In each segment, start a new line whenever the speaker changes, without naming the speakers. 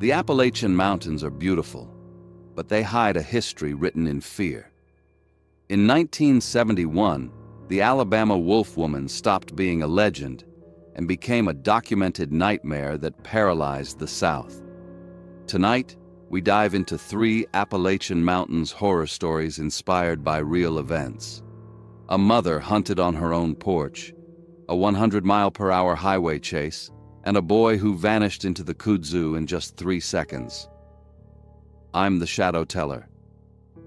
The Appalachian Mountains are beautiful, but they hide a history written in fear. In 1971, the Alabama wolf woman stopped being a legend and became a documented nightmare that paralyzed the South. Tonight, we dive into 3 Appalachian Mountains horror stories inspired by real events. A mother hunted on her own porch, a 100-mile-per-hour highway chase, and a boy who vanished into the kudzu in just 3 seconds. I'm the Shadow Teller.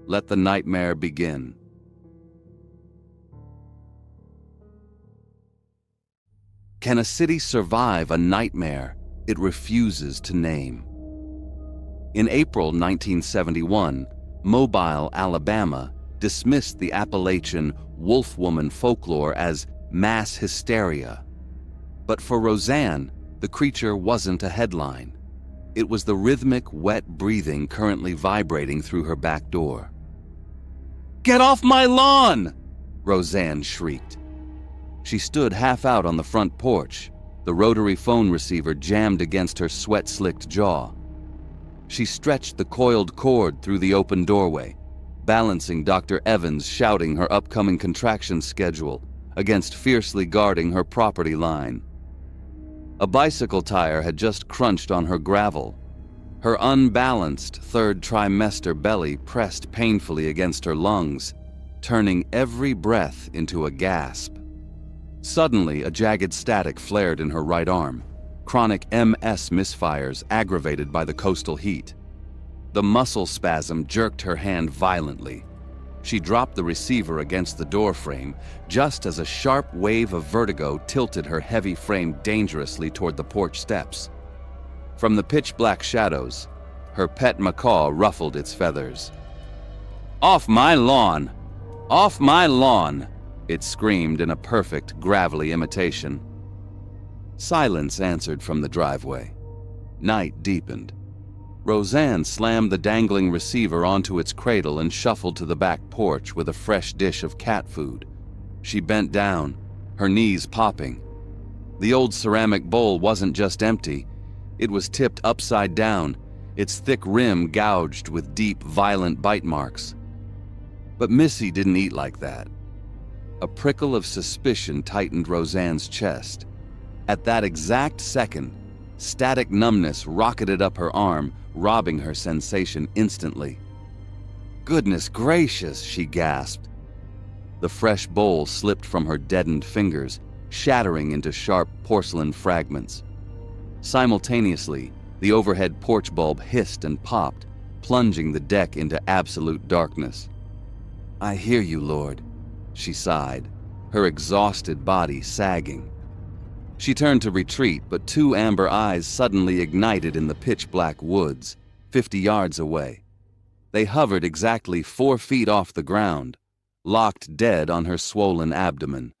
Let the nightmare begin. Can a city survive a nightmare it refuses to name? In April 1971, Mobile, Alabama, dismissed the Appalachian wolf woman folklore as mass hysteria. But for Rosanne, the creature wasn't a headline. It was the rhythmic, wet breathing currently vibrating through her back door. "Get off my lawn!" Rosanne shrieked. She stood half out on the front porch, the rotary phone receiver jammed against her sweat-slicked jaw. She stretched the coiled cord through the open doorway, balancing Dr. Evans shouting her upcoming contraction schedule against fiercely guarding her property line. A bicycle tire had just crunched on her gravel. Her unbalanced third trimester belly pressed painfully against her lungs, turning every breath into a gasp. Suddenly, a jagged static flared in her right arm, chronic MS misfires aggravated by the coastal heat. The muscle spasm jerked her hand violently. She dropped the receiver against the door frame just as a sharp wave of vertigo tilted her heavy frame dangerously toward the porch steps. From the pitch-black shadows, her pet macaw ruffled its feathers. "Off my lawn! Off my lawn!" it screamed in a perfect, gravelly imitation. Silence answered from the driveway. Night deepened. Rosanne slammed the dangling receiver onto its cradle and shuffled to the back porch with a fresh dish of cat food. She bent down, her knees popping. The old ceramic bowl wasn't just empty. It was tipped upside down, its thick rim gouged with deep, violent bite marks. But Missy didn't eat like that. A prickle of suspicion tightened Rosanne's chest. At that exact second, static numbness rocketed up her arm, robbing her sensation instantly. "Goodness gracious," she gasped. The fresh bowl slipped from her deadened fingers, shattering into sharp porcelain fragments. Simultaneously, the overhead porch bulb hissed and popped, plunging the deck into absolute darkness. "I hear you, Lord," she sighed, her exhausted body sagging. She turned to retreat, but 2 amber eyes suddenly ignited in the pitch-black woods, 50 yards away. They hovered exactly 4 feet off the ground, locked dead on her swollen abdomen.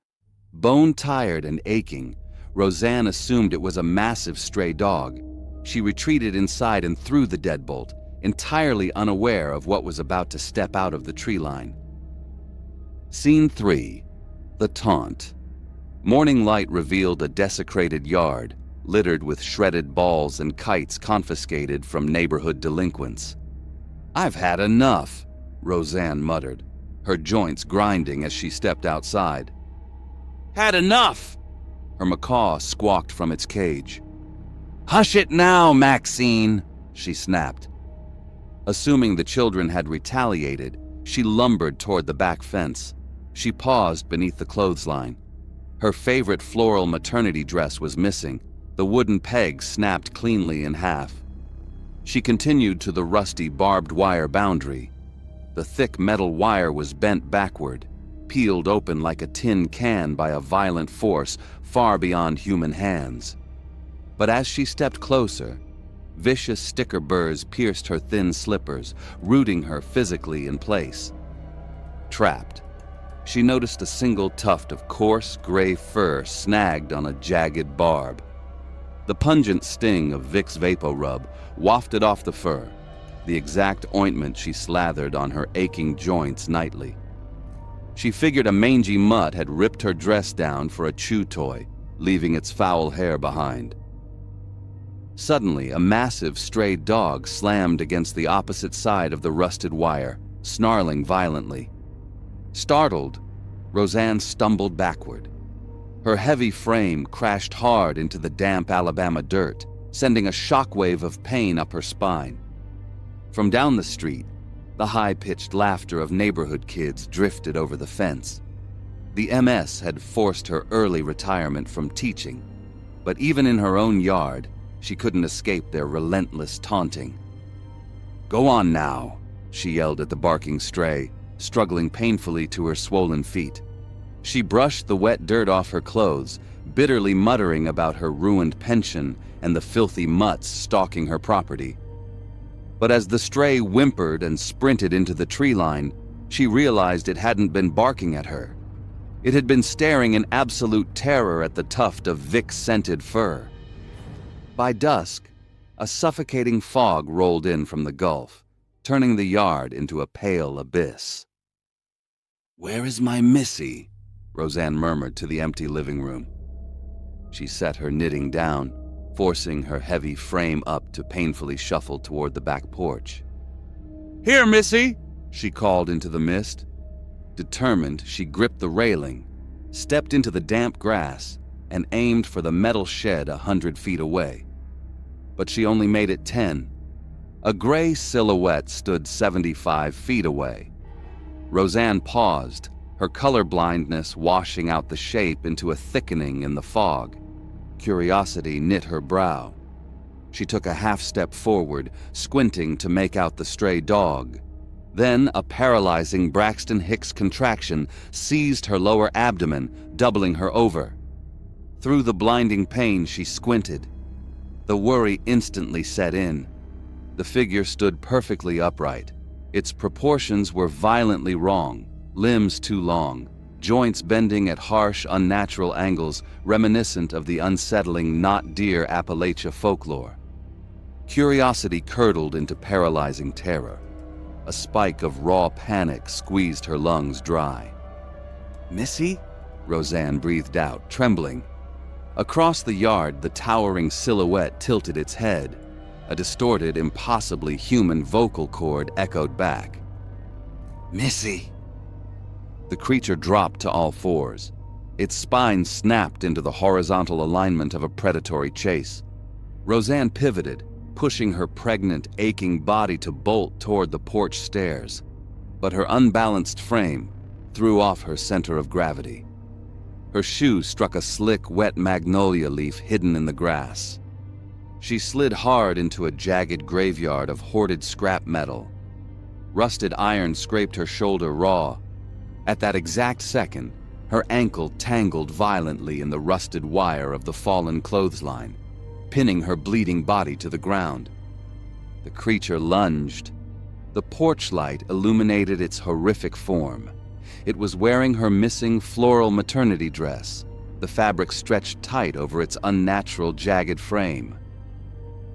Bone-tired and aching, Rosanne assumed it was a massive stray dog. She retreated inside and threw the deadbolt, entirely unaware of what was about to step out of the tree line. Scene 3. The Taunt. Morning light revealed a desecrated yard, littered with shredded balls and kites confiscated from neighborhood delinquents. "I've had enough," Rosanne muttered, her joints grinding as she stepped outside. "Had enough!" Her macaw squawked from its cage. "Hush it now, Maxine!" she snapped. Assuming the children had retaliated, she lumbered toward the back fence. She paused beneath the clothesline. Her favorite floral maternity dress was missing, the wooden peg snapped cleanly in half. She continued to the rusty barbed wire boundary. The thick metal wire was bent backward, peeled open like a tin can by a violent force far beyond human hands. But as she stepped closer, vicious sticker burrs pierced her thin slippers, rooting her physically in place. Trapped. She noticed a single tuft of coarse, gray fur snagged on a jagged barb. The pungent sting of Vicks VapoRub wafted off the fur, the exact ointment she slathered on her aching joints nightly. She figured a mangy mutt had ripped her dress down for a chew toy, leaving its foul hair behind. Suddenly, a massive stray dog slammed against the opposite side of the rusted wire, snarling violently. Startled, Rosanne stumbled backward. Her heavy frame crashed hard into the damp Alabama dirt, sending a shockwave of pain up her spine. From down the street, the high-pitched laughter of neighborhood kids drifted over the fence. The MS had forced her early retirement from teaching, but even in her own yard, she couldn't escape their relentless taunting. "Go on now," she yelled at the barking stray, struggling painfully to her swollen feet. She brushed the wet dirt off her clothes, bitterly muttering about her ruined pension and the filthy mutts stalking her property. But as the stray whimpered and sprinted into the tree line, she realized it hadn't been barking at her. It had been staring in absolute terror at the tuft of Vicks-scented fur. By dusk, a suffocating fog rolled in from the Gulf, turning the yard into a pale abyss. "Where is my Missy?" Rosanne murmured to the empty living room. She set her knitting down, forcing her heavy frame up to painfully shuffle toward the back porch. "Here, Missy!" she called into the mist. Determined, she gripped the railing, stepped into the damp grass, and aimed for the metal shed 100 feet away. But she only made it 10. A gray silhouette stood 75 feet away. Rosanne paused, her color blindness washing out the shape into a thickening in the fog. Curiosity knit her brow. She took a half-step forward, squinting to make out the stray dog. Then a paralyzing Braxton Hicks contraction seized her lower abdomen, doubling her over. Through the blinding pain, she squinted. The worry instantly set in. The figure stood perfectly upright. Its proportions were violently wrong, limbs too long, joints bending at harsh, unnatural angles reminiscent of the unsettling not-deer Appalachia folklore. Curiosity curdled into paralyzing terror. A spike of raw panic squeezed her lungs dry. "Missy?" Rosanne breathed out, trembling. Across the yard, the towering silhouette tilted its head. A distorted, impossibly human vocal cord echoed back. "Missy!" The creature dropped to all fours. Its spine snapped into the horizontal alignment of a predatory chase. Rosanne pivoted, pushing her pregnant, aching body to bolt toward the porch stairs. But her unbalanced frame threw off her center of gravity. Her shoe struck a slick, wet magnolia leaf hidden in the grass. She slid hard into a jagged graveyard of hoarded scrap metal. Rusted iron scraped her shoulder raw. At that exact second, her ankle tangled violently in the rusted wire of the fallen clothesline, pinning her bleeding body to the ground. The creature lunged. The porch light illuminated its horrific form. It was wearing her missing floral maternity dress, the fabric stretched tight over its unnatural, jagged frame.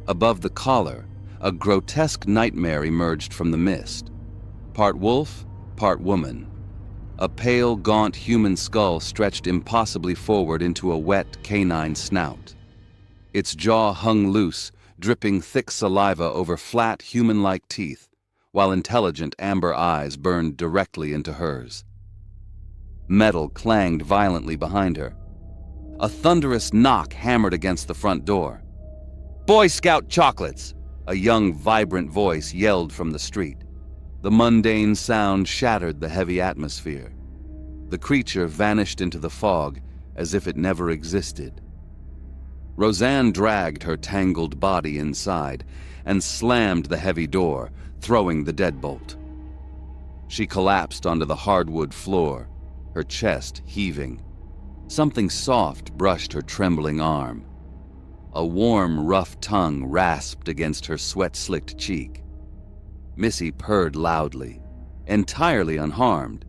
Above the collar, a grotesque nightmare emerged from the mist. Part wolf, part woman. A pale, gaunt human skull stretched impossibly forward into a wet canine snout. Its jaw hung loose, dripping thick saliva over flat, human-like teeth, while intelligent amber eyes burned directly into hers. Metal clanged violently behind her. A thunderous knock hammered against the front door. "Boy Scout chocolates!" A young, vibrant voice yelled from the street. The mundane sound shattered the heavy atmosphere. The creature vanished into the fog as if it never existed. Rosanne dragged her tangled body inside and slammed the heavy door, throwing the deadbolt. She collapsed onto the hardwood floor, her chest heaving. Something soft brushed her trembling arm. A warm, rough tongue rasped against her sweat-slicked cheek. Missy purred loudly, entirely unharmed.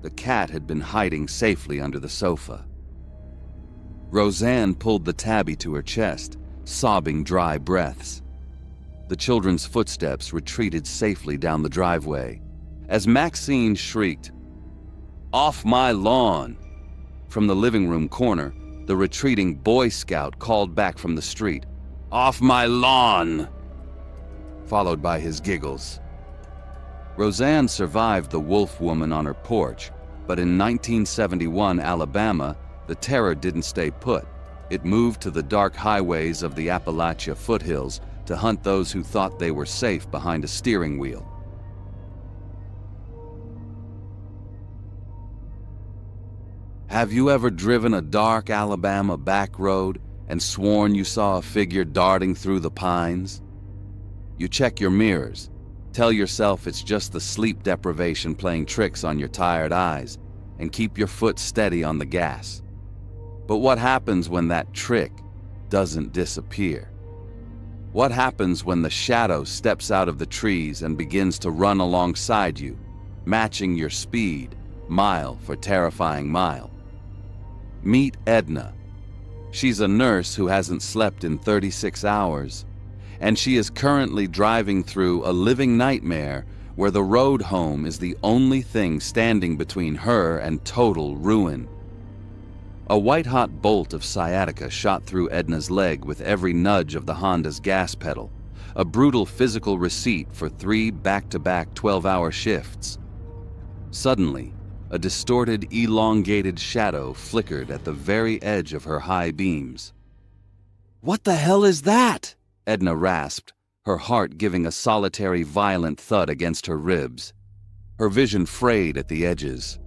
The cat had been hiding safely under the sofa. Rosanne pulled the tabby to her chest, sobbing dry breaths. The children's footsteps retreated safely down the driveway. As Maxine shrieked, "Off my lawn!" From the living room corner, the retreating Boy Scout called back from the street, "Off my lawn!" followed by his giggles. Rosanne survived the wolf woman on her porch, but in 1971 Alabama, the terror didn't stay put. It moved to the dark highways of the Appalachia foothills to hunt those who thought they were safe behind a steering wheel. Have you ever driven a dark Alabama back road and sworn you saw a figure darting through the pines? You check your mirrors, tell yourself it's just the sleep deprivation playing tricks on your tired eyes, and keep your foot steady on the gas. But what happens when that trick doesn't disappear? What happens when the shadow steps out of the trees and begins to run alongside you, matching your speed, mile for terrifying mile? Meet Edna. She's a nurse who hasn't slept in 36 hours, and she is currently driving through a living nightmare where the road home is the only thing standing between her and total ruin. A white-hot bolt of sciatica shot through Edna's leg with every nudge of the Honda's gas pedal, a brutal physical receipt for 3 back-to-back 12-hour shifts. Suddenly, a distorted, elongated shadow flickered at the very edge of her high beams. "What the hell is that?" Edna rasped, her heart giving a solitary, violent thud against her ribs. Her vision frayed at the edges.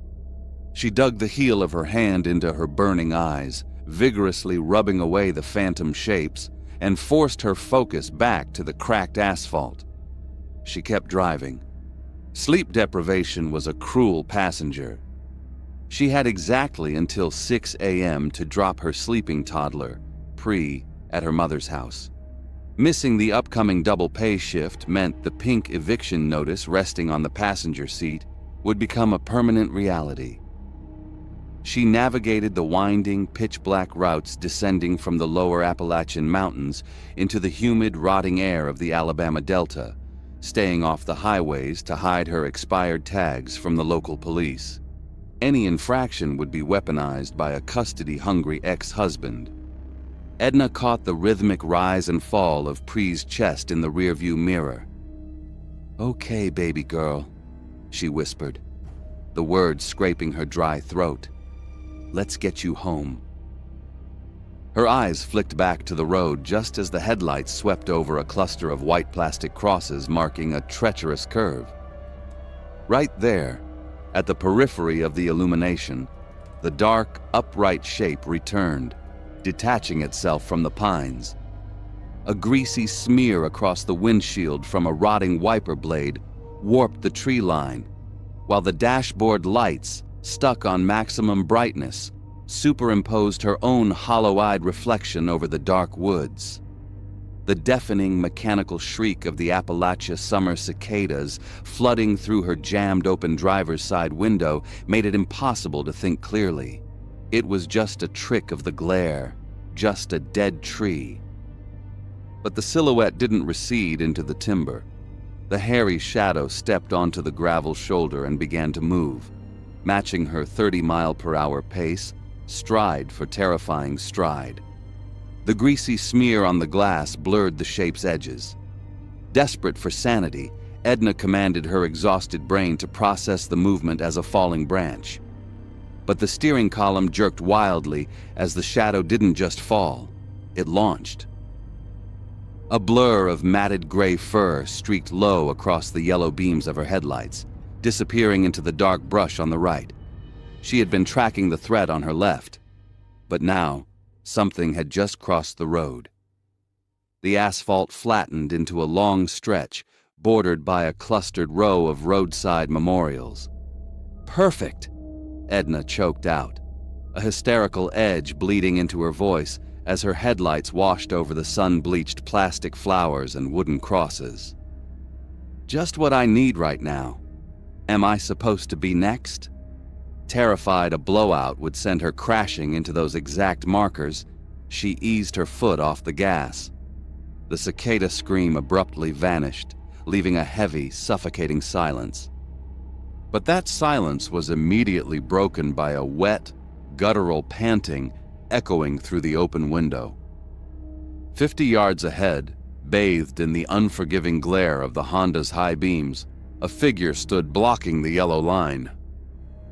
She dug the heel of her hand into her burning eyes, vigorously rubbing away the phantom shapes, and forced her focus back to the cracked asphalt. She kept driving. Sleep deprivation was a cruel passenger. She had exactly until 6 a.m. to drop her sleeping toddler, Pre, at her mother's house. Missing the upcoming double pay shift meant the pink eviction notice resting on the passenger seat would become a permanent reality. She navigated the winding, pitch-black routes descending from the lower Appalachian Mountains into the humid, rotting air of the Alabama Delta, staying off the highways to hide her expired tags from the local police. Any infraction would be weaponized by a custody-hungry ex-husband. Edna caught the rhythmic rise and fall of Pre's chest in the rearview mirror. "Okay, baby girl," she whispered, the words scraping her dry throat. "Let's get you home." Her eyes flicked back to the road just as the headlights swept over a cluster of white plastic crosses marking a treacherous curve. Right there, at the periphery of the illumination, the dark, upright shape returned, detaching itself from the pines. A greasy smear across the windshield from a rotting wiper blade warped the tree line, while the dashboard lights, stuck on maximum brightness, superimposed her own hollow-eyed reflection over the dark woods. The deafening mechanical shriek of the Appalachia summer cicadas flooding through her jammed-open driver's side window made it impossible to think clearly. It was just a trick of the glare, just a dead tree. But the silhouette didn't recede into the timber. The hairy shadow stepped onto the gravel shoulder and began to move, matching her 30-mile-per-hour pace, stride for terrifying stride. The greasy smear on the glass blurred the shape's edges. Desperate for sanity, Edna commanded her exhausted brain to process the movement as a falling branch. But the steering column jerked wildly as the shadow didn't just fall, it launched. A blur of matted gray fur streaked low across the yellow beams of her headlights, disappearing into the dark brush on the right. She had been tracking the threat on her left, but now something had just crossed the road. The asphalt flattened into a long stretch, bordered by a clustered row of roadside memorials. "Perfect!" Edna choked out, a hysterical edge bleeding into her voice as her headlights washed over the sun-bleached plastic flowers and wooden crosses. "Just what I need right now. Am I supposed to be next?" Terrified a blowout would send her crashing into those exact markers, she eased her foot off the gas. The cicada scream abruptly vanished, leaving a heavy, suffocating silence. But that silence was immediately broken by a wet, guttural panting echoing through the open window. 50 yards ahead, bathed in the unforgiving glare of the Honda's high beams, a figure stood blocking the yellow line.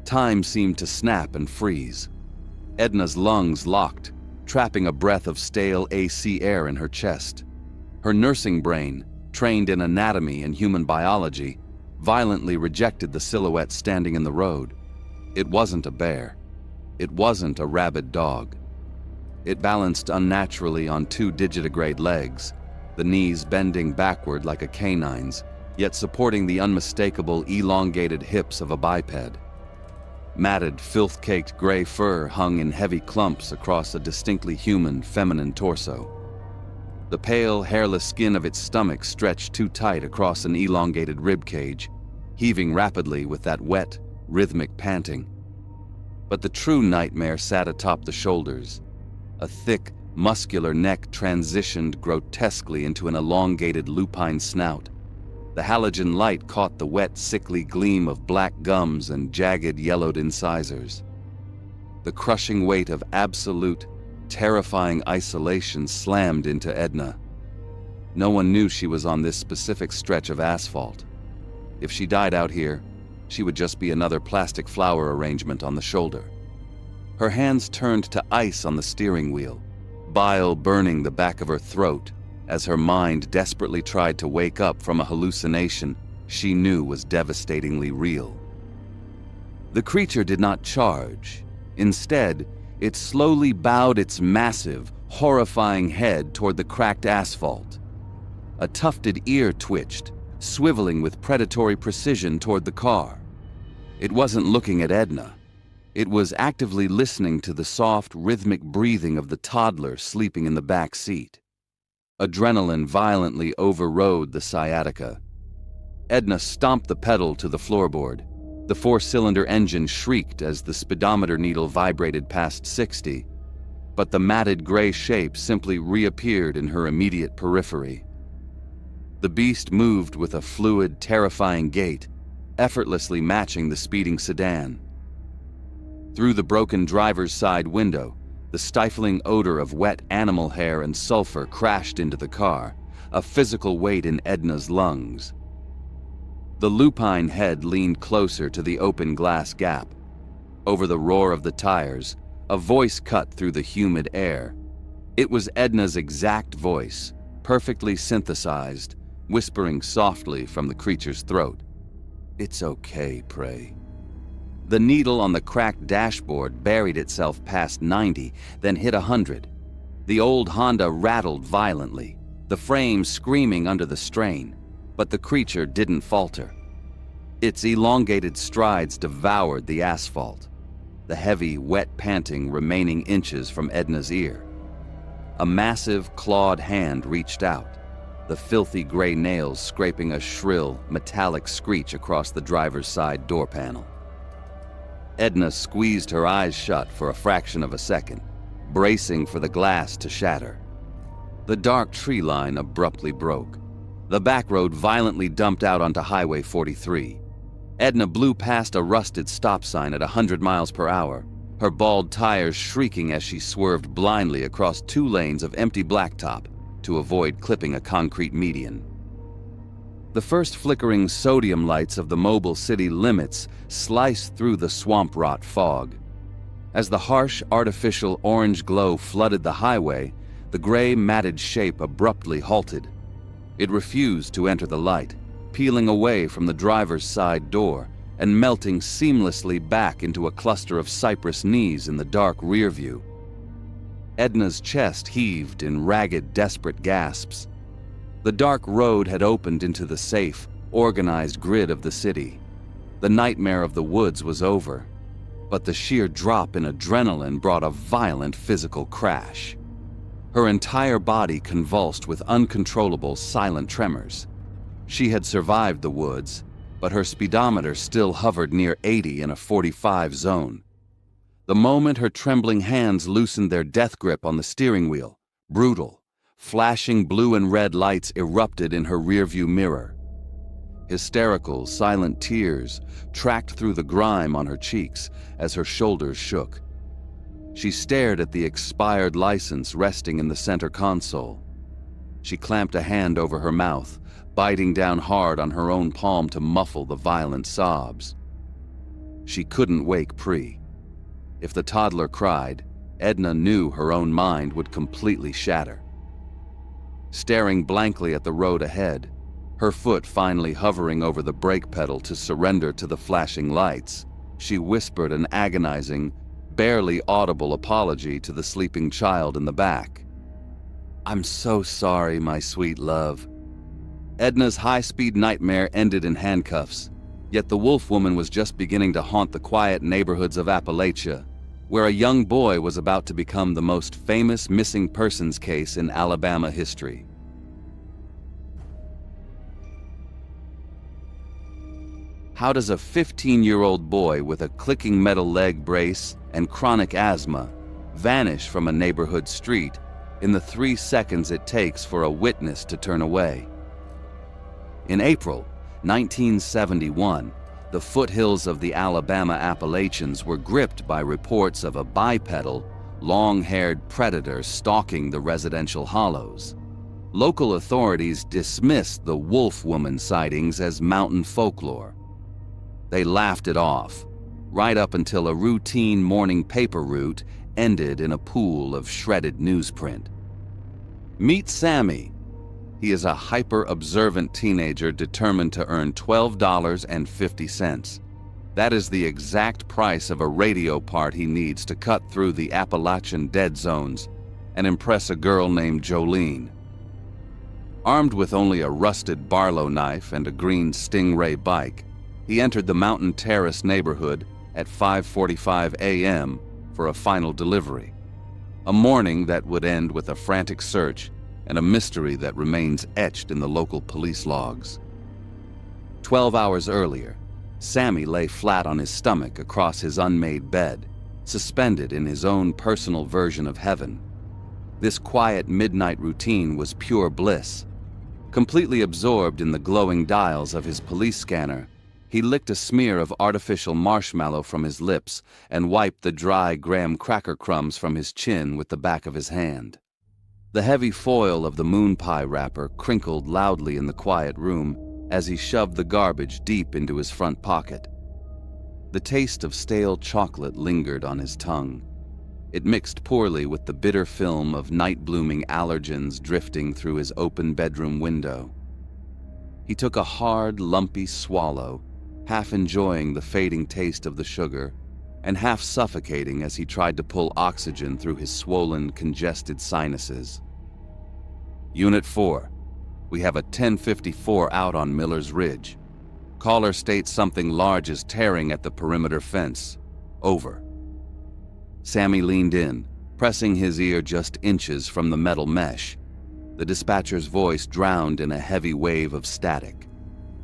Time seemed to snap and freeze. Edna's lungs locked, trapping a breath of stale AC air in her chest. Her nursing brain, trained in anatomy and human biology, violently rejected the silhouette standing in the road. It wasn't a bear. It wasn't a rabid dog. It balanced unnaturally on two digitigrade legs, the knees bending backward like a canine's, yet supporting the unmistakable elongated hips of a biped. Matted, filth-caked gray fur hung in heavy clumps across a distinctly human, feminine torso. The pale, hairless skin of its stomach stretched too tight across an elongated rib cage, heaving rapidly with that wet, rhythmic panting. But the true nightmare sat atop the shoulders. A thick, muscular neck transitioned grotesquely into an elongated lupine snout. The halogen light caught the wet, sickly gleam of black gums and jagged, yellowed incisors. The crushing weight of absolute, terrifying isolation slammed into Edna. No one knew she was on this specific stretch of asphalt. If she died out here, she would just be another plastic flower arrangement on the shoulder. Her hands turned to ice on the steering wheel, bile burning the back of her throat as her mind desperately tried to wake up from a hallucination she knew was devastatingly real. The creature did not charge. Instead, it slowly bowed its massive, horrifying head toward the cracked asphalt. A tufted ear twitched, swiveling with predatory precision toward the car. It wasn't looking at Edna. It was actively listening to the soft, rhythmic breathing of the toddler sleeping in the back seat. Adrenaline violently overrode the sciatica. Edna stomped the pedal to the floorboard. The four-cylinder engine shrieked as the speedometer needle vibrated past 60, but the matted gray shape simply reappeared in her immediate periphery. The beast moved with a fluid, terrifying gait, effortlessly matching the speeding sedan. Through the broken driver's side window, the stifling odor of wet animal hair and sulfur crashed into the car, a physical weight in Edna's lungs. The lupine head leaned closer to the open glass gap. Over the roar of the tires, a voice cut through the humid air. It was Edna's exact voice, perfectly synthesized, whispering softly from the creature's throat. "It's okay, Prey." The needle on the cracked dashboard buried itself past 90, then hit 100. The old Honda rattled violently, the frame screaming under the strain, but the creature didn't falter. Its elongated strides devoured the asphalt, the heavy, wet panting remaining inches from Edna's ear. A massive, clawed hand reached out, the filthy gray nails scraping a shrill, metallic screech across the driver's side door panel. Edna squeezed her eyes shut for a fraction of a second, bracing for the glass to shatter. The dark tree line abruptly broke. The backroad violently dumped out onto Highway 43. Edna blew past a rusted stop sign at 100 miles per hour, her bald tires shrieking as she swerved blindly across 2 lanes of empty blacktop to avoid clipping a concrete median. The first flickering sodium lights of the mobile city limits sliced through the swamp-rot fog. As the harsh, artificial orange glow flooded the highway, the gray, matted shape abruptly halted. It refused to enter the light, peeling away from the driver's side door and melting seamlessly back into a cluster of cypress knees in the dark rear view. Edna's chest heaved in ragged, desperate gasps. The dark road had opened into the safe, organized grid of the city. The nightmare of the woods was over, but the sheer drop in adrenaline brought a violent physical crash. Her entire body convulsed with uncontrollable, silent tremors. She had survived the woods, but her speedometer still hovered near 80 in a 45 zone. The moment her trembling hands loosened their death grip on the steering wheel, brutal, flashing blue and red lights erupted in her rearview mirror. Hysterical, silent tears tracked through the grime on her cheeks as her shoulders shook. She stared at the expired license resting in the center console, She clamped a hand over her mouth, biting down hard on her own palm to muffle the violent sobs. She couldn't wake Pri. If the toddler cried, Edna knew her own mind would completely shatter. Staring blankly at the road ahead, her foot finally hovering over the brake pedal to surrender to the flashing lights, she whispered an agonizing, barely audible apology to the sleeping child in the back. "I'm so sorry, my sweet love." Edna's high-speed nightmare ended in handcuffs, yet the wolf woman was just beginning to haunt the quiet neighborhoods of Appalachia, where a young boy was about to become the most famous missing persons case in Alabama history. How does a 15-year-old boy with a clicking metal leg brace and chronic asthma vanish from a neighborhood street in the 3 seconds it takes for a witness to turn away? In April 1971, the foothills of the Alabama Appalachians were gripped by reports of a bipedal, long-haired predator stalking the residential hollows. Local authorities dismissed the wolf woman sightings as mountain folklore. They laughed it off, right up until a routine morning paper route ended in a pool of shredded newsprint. Meet Sammy. He is a hyper-observant teenager determined to earn $12.50. That is the exact price of a radio part he needs to cut through the Appalachian dead zones and impress a girl named Jolene. Armed with only a rusted Barlow knife and a green Stingray bike, he entered the Mountain Terrace neighborhood at 5:45 a.m. for a final delivery. A morning that would end with a frantic search and a mystery that remains etched in the local police logs. 12 hours earlier, Sammy lay flat on his stomach across his unmade bed, suspended in his own personal version of heaven. This quiet midnight routine was pure bliss. Completely absorbed in the glowing dials of his police scanner, he licked a smear of artificial marshmallow from his lips and wiped the dry graham cracker crumbs from his chin with the back of his hand. The heavy foil of the moon pie wrapper crinkled loudly in the quiet room as he shoved the garbage deep into his front pocket. The taste of stale chocolate lingered on his tongue. It mixed poorly with the bitter film of night-blooming allergens drifting through his open bedroom window. He took a hard, lumpy swallow, half enjoying the fading taste of the sugar, and half suffocating as he tried to pull oxygen through his swollen, congested sinuses. Unit 4, we have a 1054 out on Miller's Ridge. Caller states something large is tearing at the perimeter fence. Over. Sammy leaned in, pressing his ear just inches from the metal mesh. The dispatcher's voice drowned in a heavy wave of static.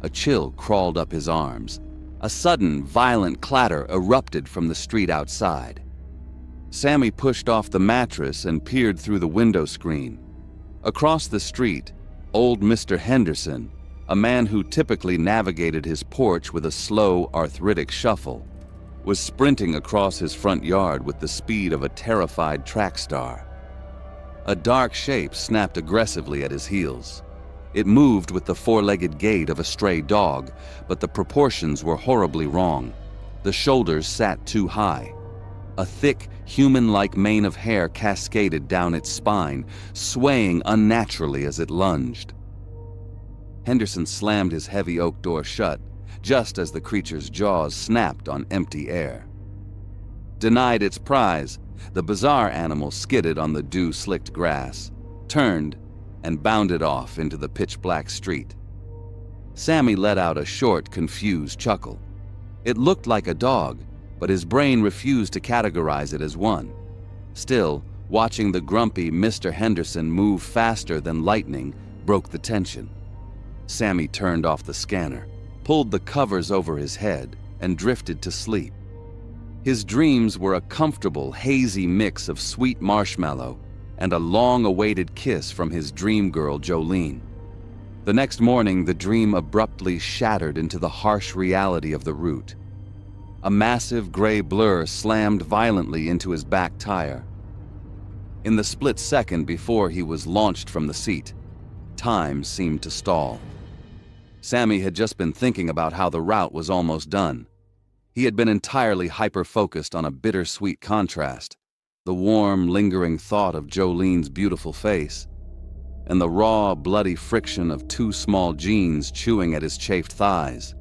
A chill crawled up his arms. A sudden, violent clatter erupted from the street outside. Sammy pushed off the mattress and peered through the window screen. Across the street, old Mr. Henderson, a man who typically navigated his porch with a slow, arthritic shuffle, was sprinting across his front yard with the speed of a terrified track star. A dark shape snapped aggressively at his heels. It moved with the four-legged gait of a stray dog, but the proportions were horribly wrong. The shoulders sat too high. A thick, human-like mane of hair cascaded down its spine, swaying unnaturally as it lunged. Henderson slammed his heavy oak door shut, just as the creature's jaws snapped on empty air. Denied its prize, the bizarre animal skidded on the dew-slicked grass, turned, and bounded off into the pitch-black street. Sammy let out a short, confused chuckle. It looked like a dog, but his brain refused to categorize it as one. Still, watching the grumpy Mr. Henderson move faster than lightning broke the tension. Sammy turned off the scanner, pulled the covers over his head, and drifted to sleep. His dreams were a comfortable, hazy mix of sweet marshmallow and a long-awaited kiss from his dream girl, Jolene. The next morning, the dream abruptly shattered into the harsh reality of the route. A massive gray blur slammed violently into his back tire. In the split second before he was launched from the seat, Time seemed to stall. Sammy had just been thinking about how the route was almost done. He had been entirely hyper-focused on a bittersweet contrast, the warm, lingering thought of Jolene's beautiful face, and the raw, bloody friction of two small jeans chewing at his chafed thighs.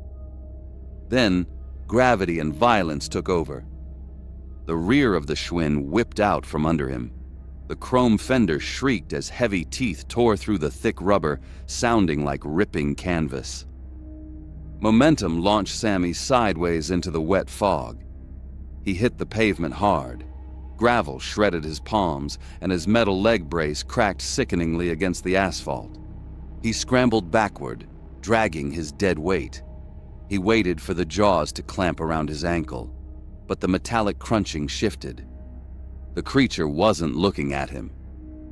Then, gravity and violence took over. The rear of the Schwinn whipped out from under him. The chrome fender shrieked as heavy teeth tore through the thick rubber, sounding like ripping canvas. Momentum launched Sammy sideways into the wet fog. He hit the pavement hard. Gravel shredded his palms, and his metal leg brace cracked sickeningly against the asphalt. He scrambled backward, dragging his dead weight. He waited for the jaws to clamp around his ankle, but the metallic crunching shifted. The creature wasn't looking at him.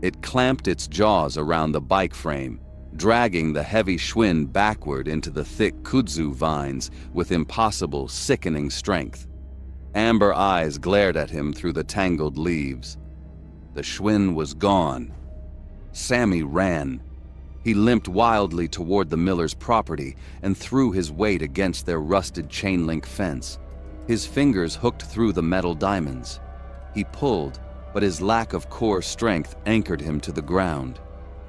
It clamped its jaws around the bike frame, dragging the heavy Schwinn backward into the thick kudzu vines with impossible, sickening strength. Amber eyes glared at him through the tangled leaves. The Schwinn was gone. Sammy ran. He limped wildly toward the miller's property and threw his weight against their rusted chain-link fence. His fingers hooked through the metal diamonds. He pulled, but his lack of core strength anchored him to the ground.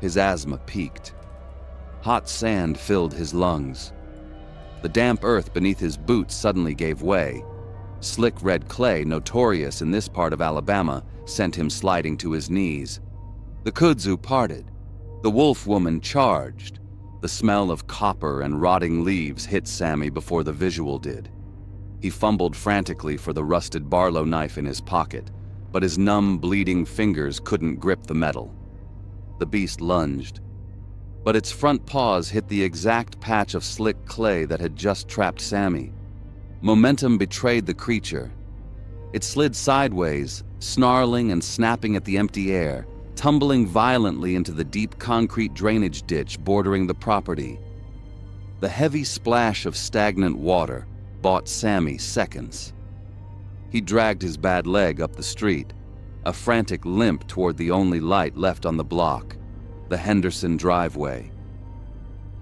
His asthma peaked. Hot sand filled his lungs. The damp earth beneath his boots suddenly gave way. Slick red clay, notorious in this part of Alabama, sent him sliding to his knees. The kudzu parted. The wolf woman charged. The smell of copper and rotting leaves hit Sammy before the visual did. He fumbled frantically for the rusted Barlow knife in his pocket, but his numb, bleeding fingers couldn't grip the metal. The beast lunged, but its front paws hit the exact patch of slick clay that had just trapped Sammy. Momentum betrayed the creature. It slid sideways, snarling and snapping at the empty air, tumbling violently into the deep concrete drainage ditch bordering the property. The heavy splash of stagnant water bought Sammy seconds. He dragged his bad leg up the street, a frantic limp toward the only light left on the block, the Henderson driveway.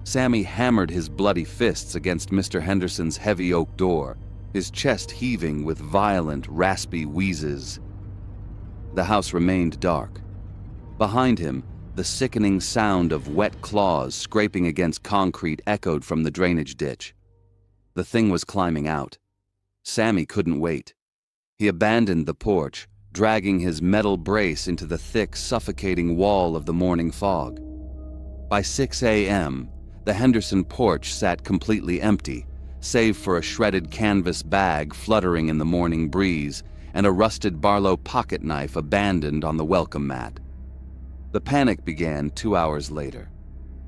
Sammy hammered his bloody fists against Mr. Henderson's heavy oak door, his chest heaving with violent, raspy wheezes. The house remained dark. Behind him, the sickening sound of wet claws scraping against concrete echoed from the drainage ditch. The thing was climbing out. Sammy couldn't wait. He abandoned the porch, dragging his metal brace into the thick, suffocating wall of the morning fog. By 6 a.m., the Henderson porch sat completely empty, save for a shredded canvas bag fluttering in the morning breeze and a rusted Barlow pocket knife abandoned on the welcome mat. The panic began 2 hours later.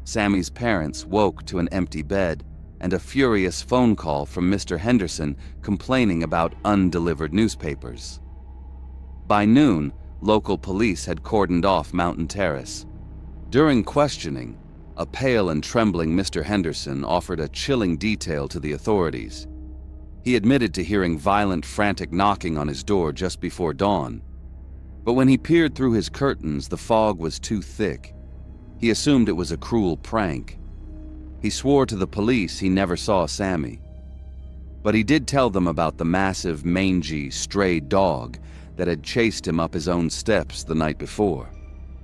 Sammy's parents woke to an empty bed and a furious phone call from Mr. Henderson complaining about undelivered newspapers. By noon, local police had cordoned off Mountain Terrace. During questioning, a pale and trembling Mr. Henderson offered a chilling detail to the authorities. He admitted to hearing violent, frantic knocking on his door just before dawn. But when he peered through his curtains, the fog was too thick. He assumed it was a cruel prank. He swore to the police he never saw Sammy. But he did tell them about the massive, mangy, stray dog that had chased him up his own steps the night before.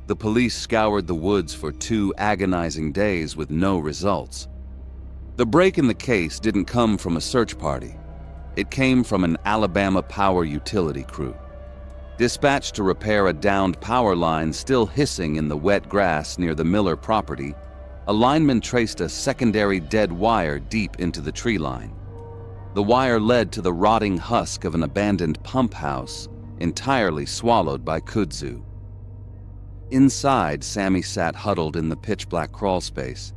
The police scoured the woods for 2 agonizing days with no results. The break in the case didn't come from a search party. It came from an Alabama power utility crew. Dispatched to repair a downed power line still hissing in the wet grass near the Miller property, a lineman traced a secondary dead wire deep into the tree line. The wire led to the rotting husk of an abandoned pump house, entirely swallowed by kudzu. Inside, Sammy sat huddled in the pitch-black crawl space.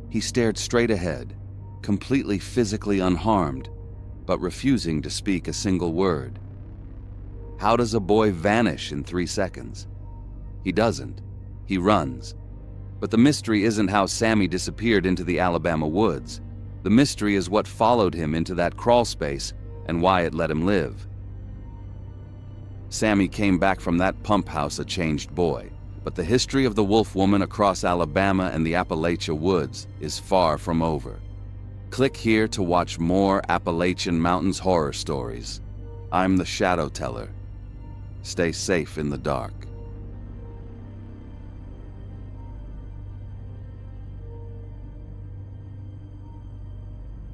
He stared straight ahead, completely physically unharmed, but refusing to speak a single word. How does a boy vanish in 3 seconds? He doesn't. He runs. But the mystery isn't how Sammy disappeared into the Alabama woods. The mystery is what followed him into that crawl space and why it let him live. Sammy came back from that pump house a changed boy, But the history of the wolf woman across Alabama and the Appalachia woods is far from over. Click here to watch more Appalachian Mountains horror stories. I'm the Shadow Teller. Stay safe in the dark.